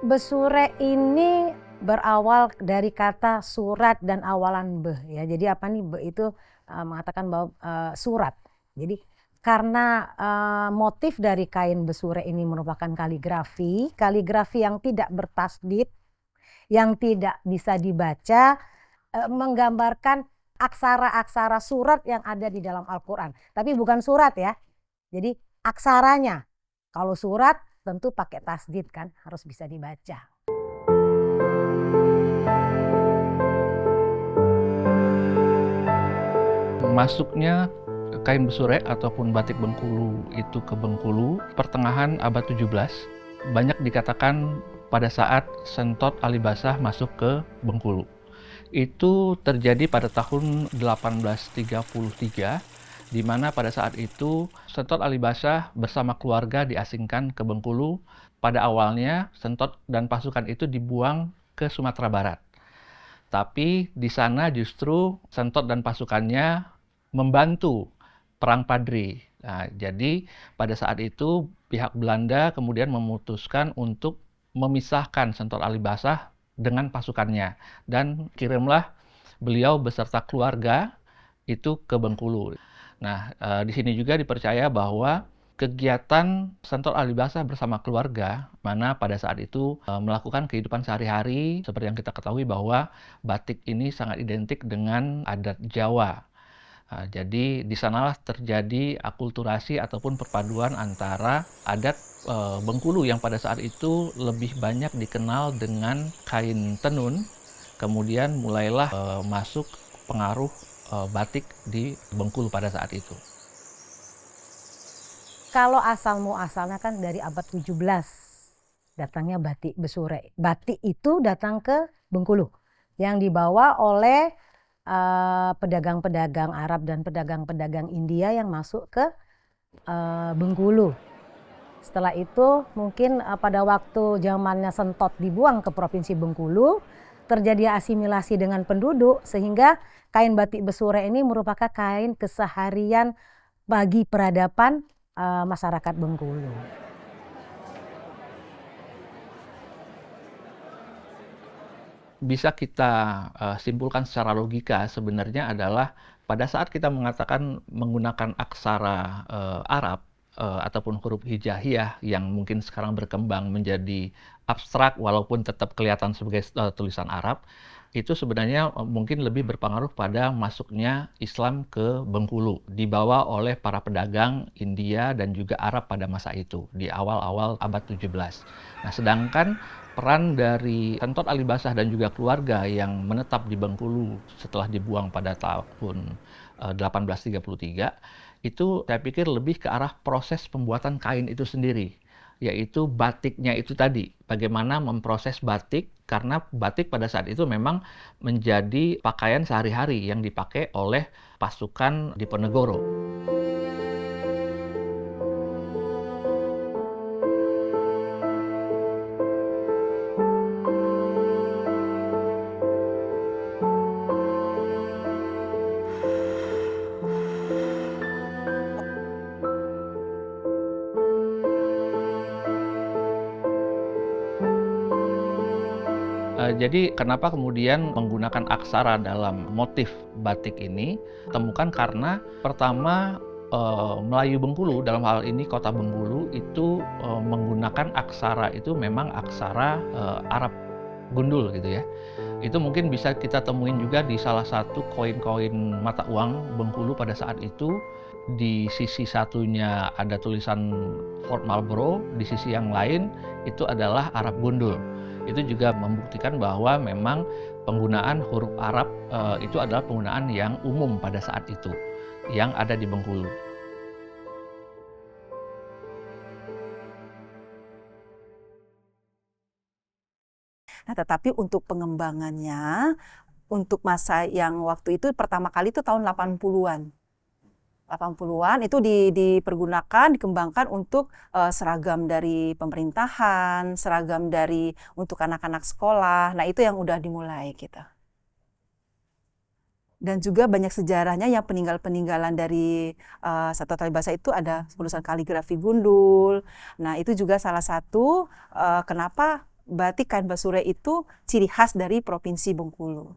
Besure ini berawal dari kata surat dan awalan be ya. Jadi apa nih, be itu mengatakan bahwa surat. Jadi karena motif dari kain besure ini merupakan kaligrafi, kaligrafi yang tidak bertasdid, yang tidak bisa dibaca, menggambarkan aksara-aksara surat yang ada di dalam Al-Quran. Tapi bukan surat ya, jadi aksaranya. Kalau surat tentu pakai tasdid kan, harus bisa dibaca. Masuknya kain besure ataupun batik Bengkulu itu ke Bengkulu pertengahan abad 17 banyak dikatakan pada saat Sentot Alibasah masuk ke Bengkulu. Itu terjadi pada tahun 1833, di mana pada saat itu Sentot Alibasah bersama keluarga diasingkan ke Bengkulu. Pada awalnya Sentot dan pasukan itu dibuang ke Sumatera Barat. Tapi di sana justru Sentot dan pasukannya membantu Perang Padri. Nah, jadi pada saat itu pihak Belanda kemudian memutuskan untuk memisahkan Sentot Alibasah dengan pasukannya dan kirimlah beliau beserta keluarga itu ke Bengkulu. Nah, di sini juga dipercaya bahwa kegiatan Sentot Alibasah bersama keluarga, mana pada saat itu melakukan kehidupan sehari-hari, seperti yang kita ketahui bahwa batik ini sangat identik dengan adat Jawa. Nah, jadi di sanalah terjadi akulturasi ataupun perpaduan antara adat Bengkulu yang pada saat itu lebih banyak dikenal dengan kain tenun, kemudian mulailah masuk pengaruh batik di Bengkulu pada saat itu. Kalau asal muasalnya kan dari abad 17 datangnya batik besure. Batik itu datang ke Bengkulu yang dibawa oleh pedagang-pedagang Arab dan pedagang-pedagang India yang masuk ke Bengkulu. Setelah itu mungkin pada waktu zamannya Sentot dibuang ke Provinsi Bengkulu, terjadi asimilasi dengan penduduk sehingga kain batik besure ini merupakan kain keseharian bagi peradaban masyarakat Bengkulu. Bisa kita simpulkan secara logika sebenarnya adalah pada saat kita mengatakan menggunakan aksara Arab ataupun huruf hijaiyah yang mungkin sekarang berkembang menjadi abstrak walaupun tetap kelihatan sebagai tulisan Arab, itu sebenarnya mungkin lebih berpengaruh pada masuknya Islam ke Bengkulu, dibawa oleh para pedagang India dan juga Arab pada masa itu, di awal-awal abad 17. Nah, sedangkan peran dari Sentot Alibasah dan juga keluarga yang menetap di Bengkulu setelah dibuang pada tahun 1833, itu saya pikir lebih ke arah proses pembuatan kain itu sendiri, yaitu batiknya itu tadi, bagaimana memproses batik, karena batik pada saat itu memang menjadi pakaian sehari-hari yang dipakai oleh pasukan Diponegoro. Jadi kenapa kemudian menggunakan aksara dalam motif batik ini? Temukan karena pertama Melayu Bengkulu, dalam hal ini kota Bengkulu itu menggunakan aksara itu memang aksara Arab gundul gitu ya. Itu mungkin bisa kita temuin juga di salah satu koin-koin mata uang Bengkulu pada saat itu. Di sisi satunya ada tulisan Fort Marlborough, di sisi yang lain itu adalah Arab gundul. Itu juga membuktikan bahwa memang penggunaan huruf Arab itu adalah penggunaan yang umum pada saat itu yang ada di Bengkulu. Nah, tetapi untuk pengembangannya, untuk masa yang waktu itu pertama kali itu tahun 80-an. 80-an itu dipergunakan, dikembangkan untuk seragam dari pemerintahan, seragam dari untuk anak-anak sekolah. Nah, itu yang udah dimulai kita. Dan juga banyak sejarahnya yang peninggalan dari Sentot Alibasah itu ada tulisan kaligrafi gundul. Nah, itu juga salah satu kenapa batik kain basure itu ciri khas dari Provinsi Bengkulu.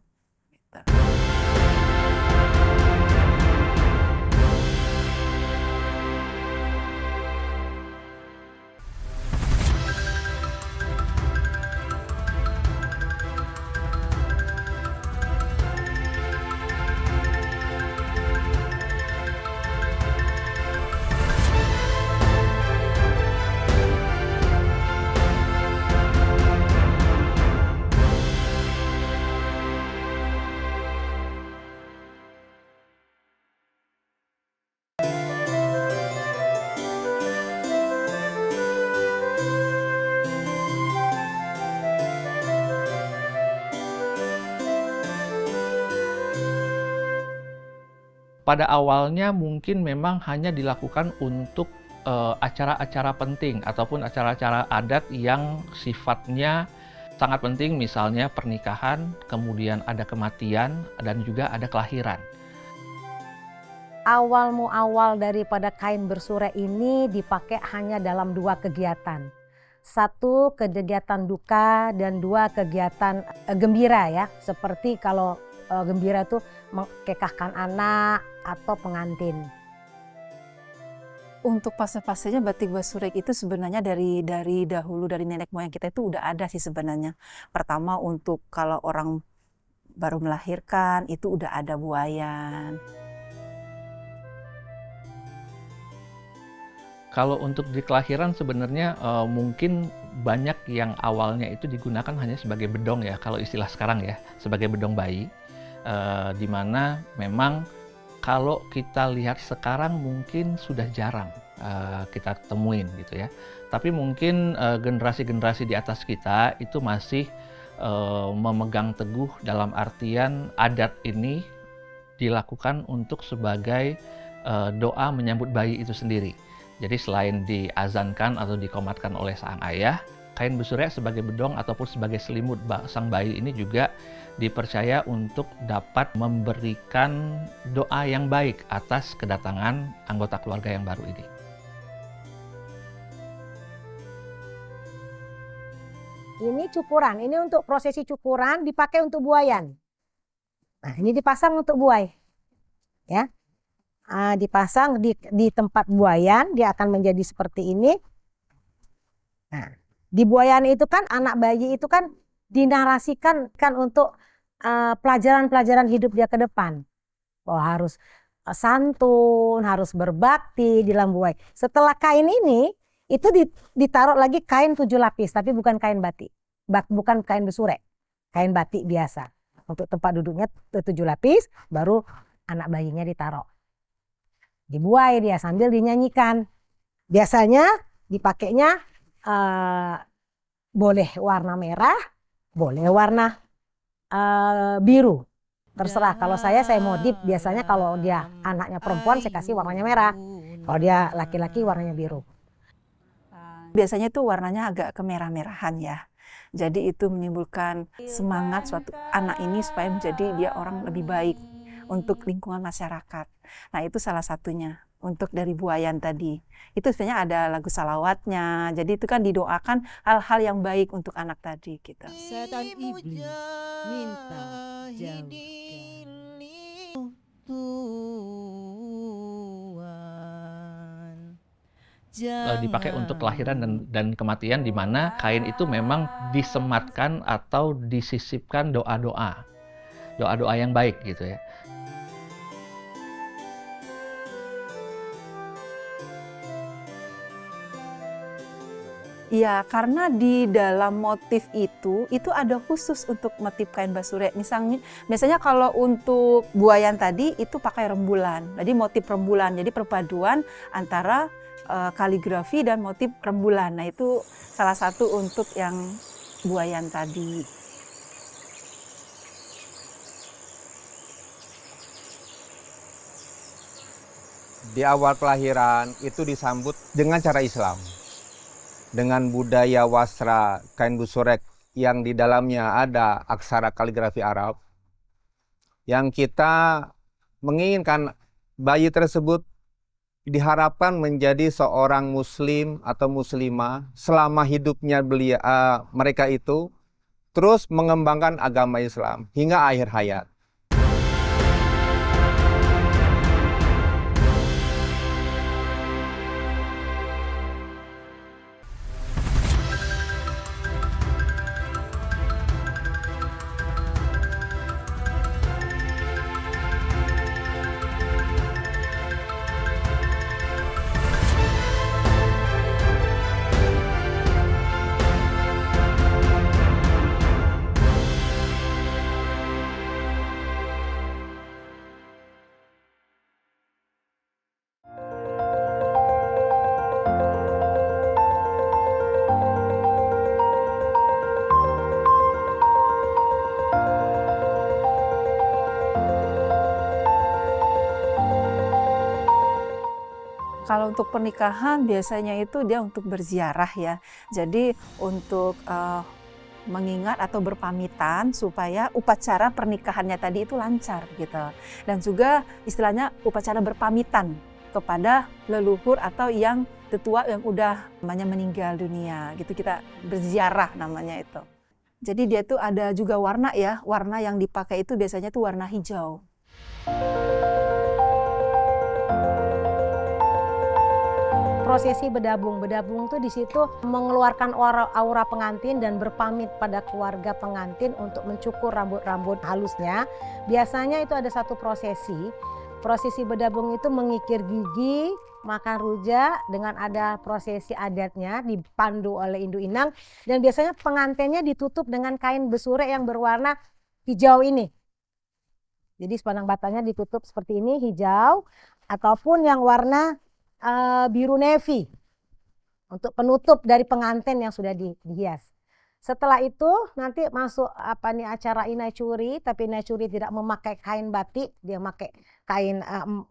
Pada awalnya mungkin memang hanya dilakukan untuk acara-acara penting ataupun acara-acara adat yang sifatnya sangat penting, misalnya pernikahan, kemudian ada kematian, dan juga ada kelahiran. Awal daripada kain bersure ini dipakai hanya dalam 2 kegiatan. 1 kegiatan duka dan 2 kegiatan gembira ya. Seperti kalau gembira itu mengkekahkan anak atau pengantin. Untuk fase-fasenya batik basurek itu sebenarnya dari dahulu, dari nenek moyang kita itu udah ada sih sebenarnya. Pertama untuk kalau orang baru melahirkan itu udah ada buayan. Kalau untuk di kelahiran sebenarnya mungkin banyak yang awalnya itu digunakan hanya sebagai bedong ya, kalau istilah sekarang ya, sebagai bedong bayi. Di mana memang kalau kita lihat sekarang mungkin sudah jarang kita temuin gitu ya. Tapi mungkin generasi-generasi di atas kita itu masih memegang teguh dalam artian adat ini dilakukan untuk sebagai doa menyambut bayi itu sendiri. Jadi selain diazankan atau dikomatkan oleh sang ayah, kain besurek sebagai bedong ataupun sebagai selimut sang bayi ini juga dipercaya untuk dapat memberikan doa yang baik atas kedatangan anggota keluarga yang baru ini. Ini cukuran, ini untuk prosesi cukuran dipakai untuk buayan. Nah, ini dipasang untuk buai. Ya. Dipasang di tempat buayan, dia akan menjadi seperti ini. Nah, di buayan itu kan anak bayi itu kan dinarasikan kan untuk pelajaran-pelajaran hidup dia ke depan. Bahwa harus santun, harus berbakti di dalam buai. Setelah kain ini, itu ditaruh lagi kain 7 lapis, tapi bukan kain batik. Bukan kain besurek, kain batik biasa. Untuk tempat duduknya 7 lapis, baru anak bayinya ditaruh. Dibuai dia sambil dinyanyikan. Biasanya dipakainya boleh warna merah, boleh warna biru. Terserah, kalau saya modif biasanya kalau dia anaknya perempuan saya kasih warnanya merah. Kalau dia laki-laki warnanya biru. Biasanya itu warnanya agak kemerah-merahan ya. Jadi itu menimbulkan semangat suatu anak ini supaya menjadi dia orang lebih baik untuk lingkungan masyarakat. Nah itu salah satunya untuk dari buayan tadi. Itu sebenarnya ada lagu salawatnya. Jadi itu kan didoakan hal-hal yang baik untuk anak tadi gitu. Setan iblis minta jauhkan Tuhan. Dipakai untuk kelahiran dan kematian, di mana kain itu memang disematkan atau disisipkan doa-doa yang baik gitu ya. Iya, karena di dalam motif itu ada khusus untuk motif kain basurek. Misalnya kalau untuk buayan tadi itu pakai rembulan. Jadi motif rembulan, jadi perpaduan antara kaligrafi dan motif rembulan. Nah itu salah satu untuk yang buayan tadi. Di awal kelahiran itu disambut dengan cara Islam. Dengan budaya wasra kain besurek yang di dalamnya ada aksara kaligrafi Arab, yang kita menginginkan bayi tersebut diharapkan menjadi seorang muslim atau muslimah selama hidupnya mereka itu terus mengembangkan agama Islam hingga akhir hayat. Kalau untuk pernikahan biasanya itu dia untuk berziarah ya. Jadi untuk mengingat atau berpamitan supaya upacara pernikahannya tadi itu lancar gitu. Dan juga istilahnya upacara berpamitan kepada leluhur atau yang tetua yang udah namanya meninggal dunia gitu, kita berziarah namanya itu. Jadi dia tuh ada juga warna ya, warna yang dipakai itu biasanya tuh warna hijau. Prosesi bedabung. Bedabung tuh di situ mengeluarkan aura pengantin dan berpamit pada keluarga pengantin untuk mencukur rambut-rambut halusnya. Biasanya itu ada satu prosesi. Prosesi bedabung itu mengikir gigi, makan rujak dengan ada prosesi adatnya dipandu oleh Indu Inang, dan biasanya pengantinnya ditutup dengan kain besurek yang berwarna hijau ini. Jadi sepandang batanya ditutup seperti ini, hijau ataupun yang warna biru navy untuk penutup dari pengantin yang sudah dihias. Setelah itu nanti masuk acara inai curi, tapi inai curi tidak memakai kain batik, dia memakai kain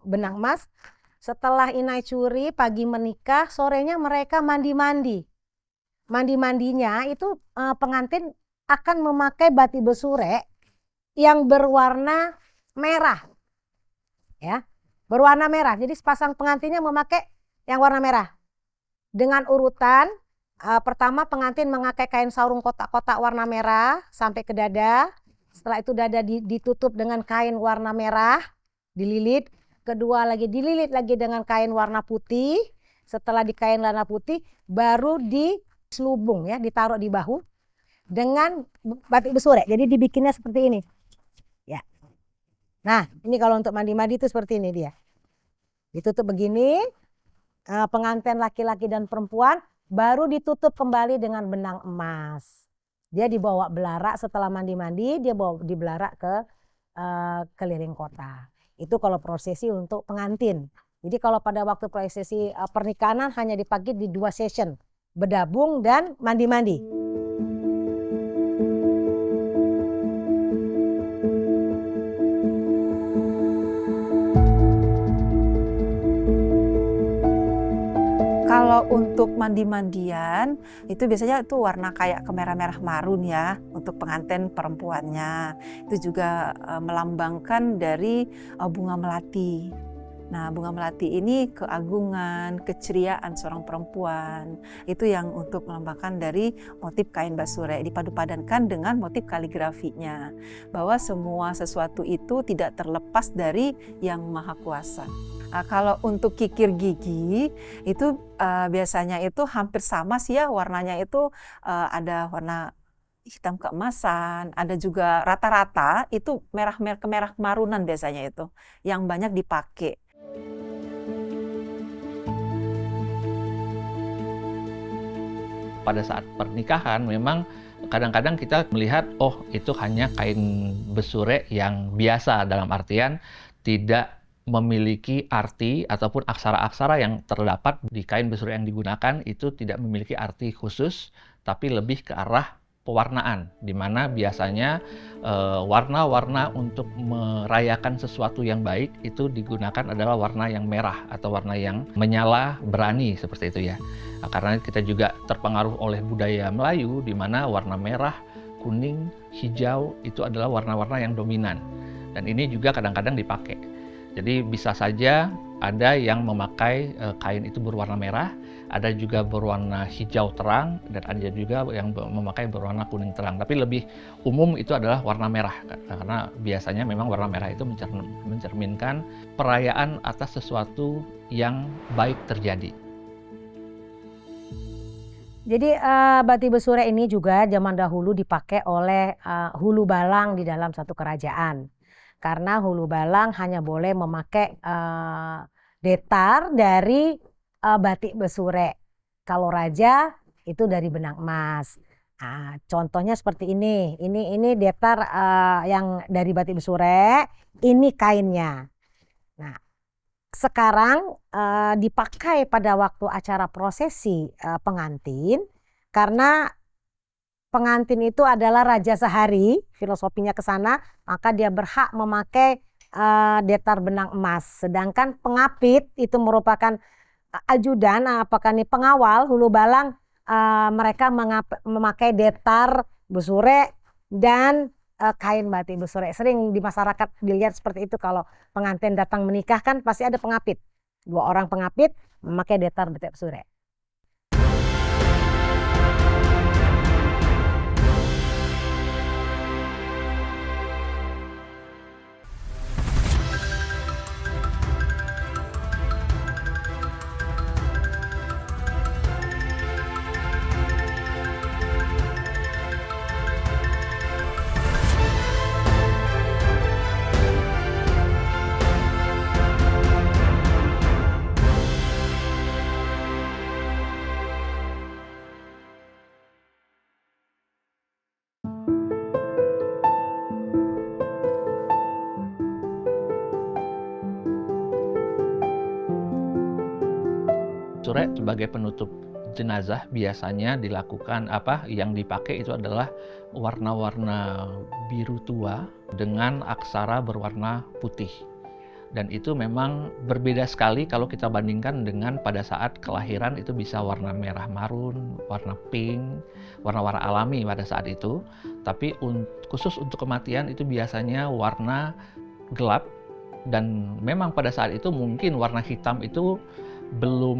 benang emas. Setelah inai curi pagi menikah, sorenya mereka mandi-mandi. Mandi-mandinya itu pengantin akan memakai batik besurek yang berwarna merah. Ya. Berwarna merah, jadi sepasang pengantinnya memakai yang warna merah. Dengan urutan, pertama pengantin memakai kain sarung kotak-kotak warna merah sampai ke dada. Setelah itu dada ditutup dengan kain warna merah, dililit. Kedua lagi dililit lagi dengan kain warna putih. Setelah di kain warna putih, baru diselubung ya, ditaruh di bahu dengan batik besurek. Jadi dibikinnya seperti ini. Ya. Nah, ini kalau untuk mandi-mandi itu seperti ini dia. Ditutup begini, pengantin laki-laki dan perempuan baru ditutup kembali dengan benang emas. Dia dibawa belarak setelah mandi-mandi, dia dibelarak ke keliling kota. Itu kalau prosesi untuk pengantin. Jadi kalau pada waktu prosesi pernikahan hanya dibagi di 2 session, bedabung dan mandi-mandi. Kalau untuk mandi-mandian itu biasanya itu warna kayak kemerah-merah marun ya untuk pengantin perempuannya. Itu juga melambangkan dari bunga melati. Nah, bunga melati ini keagungan, keceriaan seorang perempuan. Itu yang untuk melambangkan dari motif kain basurek, dipadu-padankan dengan motif kaligrafinya. Bahwa semua sesuatu itu tidak terlepas dari Yang Maha Kuasa. Kalau untuk kikir gigi itu biasanya itu hampir sama sih ya, warnanya itu ada warna hitam keemasan, ada juga rata-rata itu kemerah marunan biasanya itu yang banyak dipakai. Pada saat pernikahan memang kadang-kadang kita melihat oh itu hanya kain besurek yang biasa, dalam artian tidak memiliki arti ataupun aksara-aksara yang terdapat di kain besurek yang digunakan itu tidak memiliki arti khusus, tapi lebih ke arah pewarnaan, di mana biasanya warna-warna untuk merayakan sesuatu yang baik itu digunakan adalah warna yang merah atau warna yang menyala berani seperti itu ya. Karena kita juga terpengaruh oleh budaya Melayu di mana warna merah, kuning, hijau itu adalah warna-warna yang dominan, dan ini juga kadang-kadang dipakai. Jadi bisa saja Ada yang memakai kain itu berwarna merah, ada juga berwarna hijau terang, dan ada juga yang memakai berwarna kuning terang. Tapi lebih umum itu adalah warna merah, karena biasanya memang warna merah itu mencerminkan perayaan atas sesuatu yang baik terjadi. Jadi batik besurek ini juga zaman dahulu dipakai oleh hulu balang di dalam satu kerajaan. Karena hulu balang hanya boleh memakai detar dari batik besurek. Kalau raja itu dari benang emas. Nah, contohnya seperti ini. Ini detar yang dari batik besurek. Ini kainnya. Nah, sekarang dipakai pada waktu acara prosesi pengantin, karena pengantin itu adalah raja sehari, filosofinya ke sana, maka dia berhak memakai detar benang emas. Sedangkan pengapit itu merupakan ajudan, apakah ini pengawal hulu balang, mereka memakai detar besurek dan kain batik besurek. Sering di masyarakat dilihat seperti itu, kalau pengantin datang menikah kan pasti ada pengapit. 2 orang pengapit memakai detar batik besurek. Besurek sebagai penutup jenazah biasanya dilakukan yang dipakai itu adalah warna-warna biru tua dengan aksara berwarna putih. Dan itu memang berbeda sekali kalau kita bandingkan dengan pada saat kelahiran, itu bisa warna merah marun, warna pink, warna-warna alami pada saat itu. Tapi khusus untuk kematian itu biasanya warna gelap, dan memang pada saat itu mungkin warna hitam itu belum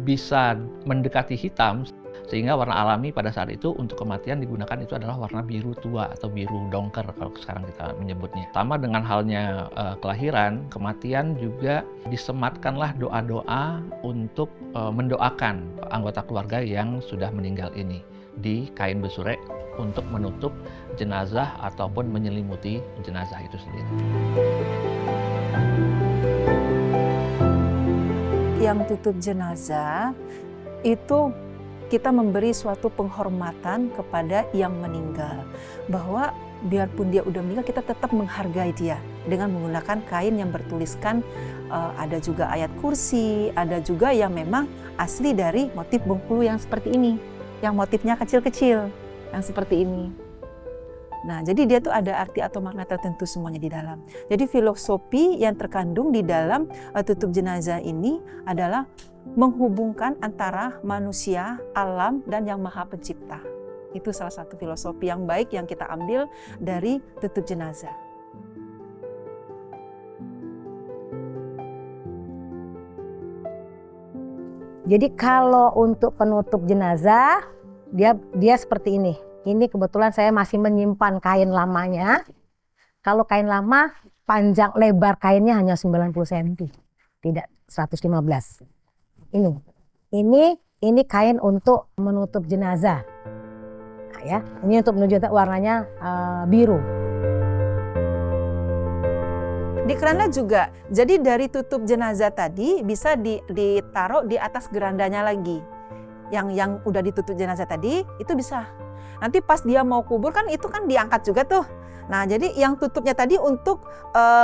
bisa mendekati hitam, sehingga warna alami pada saat itu untuk kematian digunakan itu adalah warna biru tua atau biru dongker kalau sekarang kita menyebutnya. Sama dengan halnya kelahiran, kematian juga disematkanlah doa-doa untuk mendoakan anggota keluarga yang sudah meninggal ini di kain besurek untuk menutup jenazah ataupun menyelimuti jenazah itu sendiri. Yang tutup jenazah itu kita memberi suatu penghormatan kepada yang meninggal, bahwa biarpun dia udah meninggal kita tetap menghargai dia dengan menggunakan kain yang bertuliskan ada juga ayat kursi, ada juga yang memang asli dari motif Bengkulu yang seperti ini, yang motifnya kecil-kecil yang seperti ini. Nah, jadi dia tuh ada arti atau makna tertentu semuanya di dalam. Jadi filosofi yang terkandung di dalam tutup jenazah ini adalah menghubungkan antara manusia, alam, dan yang Maha Pencipta. Itu salah satu filosofi yang baik yang kita ambil dari tutup jenazah. Jadi kalau untuk penutup jenazah, dia seperti ini. Ini kebetulan saya masih menyimpan kain lamanya. Kalau kain lama, panjang lebar kainnya hanya 90 cm, tidak 115. Ini kain untuk menutup jenazah. Nah, ya, ini untuk menutup warnanya biru. Di keranda juga, jadi dari tutup jenazah tadi bisa ditaruh di atas gerandanya lagi. Yang udah ditutup jenazah tadi itu bisa. Nanti pas dia mau kubur kan itu kan diangkat juga tuh. Nah, jadi yang tutupnya tadi untuk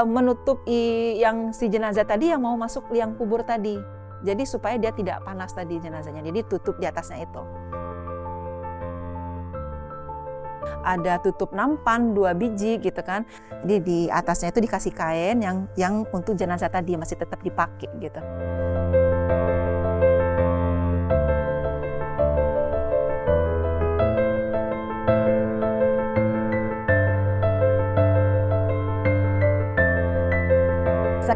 menutup yang si jenazah tadi yang mau masuk liang kubur tadi. Jadi supaya dia tidak panas tadi jenazahnya. Jadi tutup di atasnya itu. Ada tutup nampan 2 biji gitu kan. Jadi di atasnya itu dikasih kain yang untuk jenazah tadi masih tetap dipakai gitu.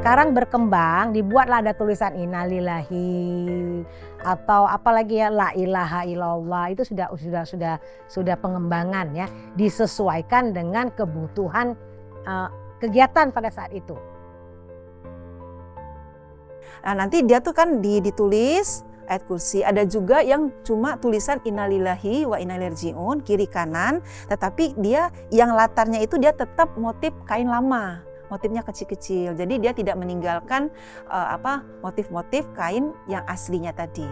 sekarang berkembang, dibuatlah ada tulisan innalillahi atau apalagi ya la ilaha illallah. Itu sudah pengembangan ya, disesuaikan dengan kebutuhan kegiatan pada saat itu. Nah, nanti dia tuh kan ditulis ayat kursi. Ada juga yang cuma tulisan innalillahi wa inna ilaihi raji'un kiri kanan, tetapi dia yang latarnya itu dia tetap motif kain lama. Motifnya kecil-kecil. Jadi dia tidak meninggalkan motif-motif kain yang aslinya tadi.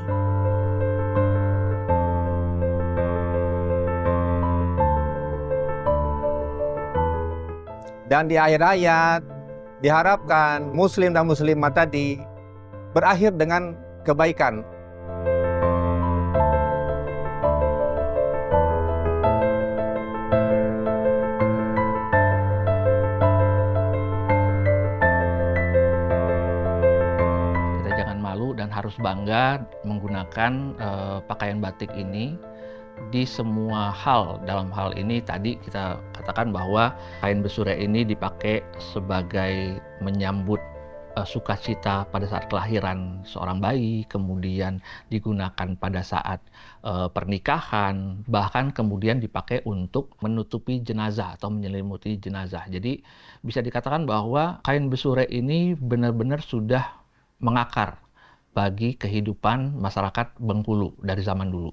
Dan di akhir ayat diharapkan muslim dan muslimah tadi berakhir dengan kebaikan. Kita jangan malu dan harus bangga menggunakan pakaian batik ini di semua hal. Dalam hal ini tadi kita katakan bahwa kain besure ini dipakai sebagai menyambut sukacita pada saat kelahiran seorang bayi, kemudian digunakan pada saat pernikahan, bahkan kemudian dipakai untuk menutupi jenazah atau menyelimuti jenazah. Jadi bisa dikatakan bahwa kain besure ini benar-benar sudah mengakar bagi kehidupan masyarakat Bengkulu dari zaman dulu.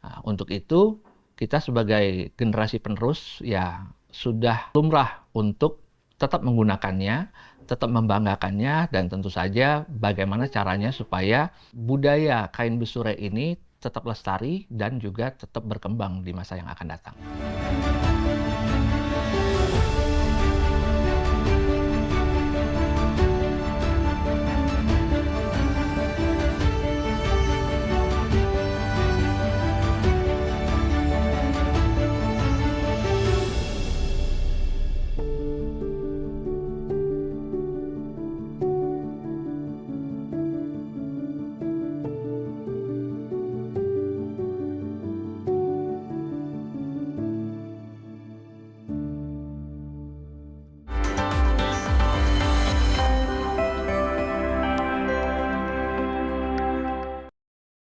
Nah, untuk itu kita sebagai generasi penerus ya sudah lumrah untuk tetap menggunakannya, tetap membanggakannya, dan tentu saja bagaimana caranya supaya budaya kain besure ini tetap lestari dan juga tetap berkembang di masa yang akan datang.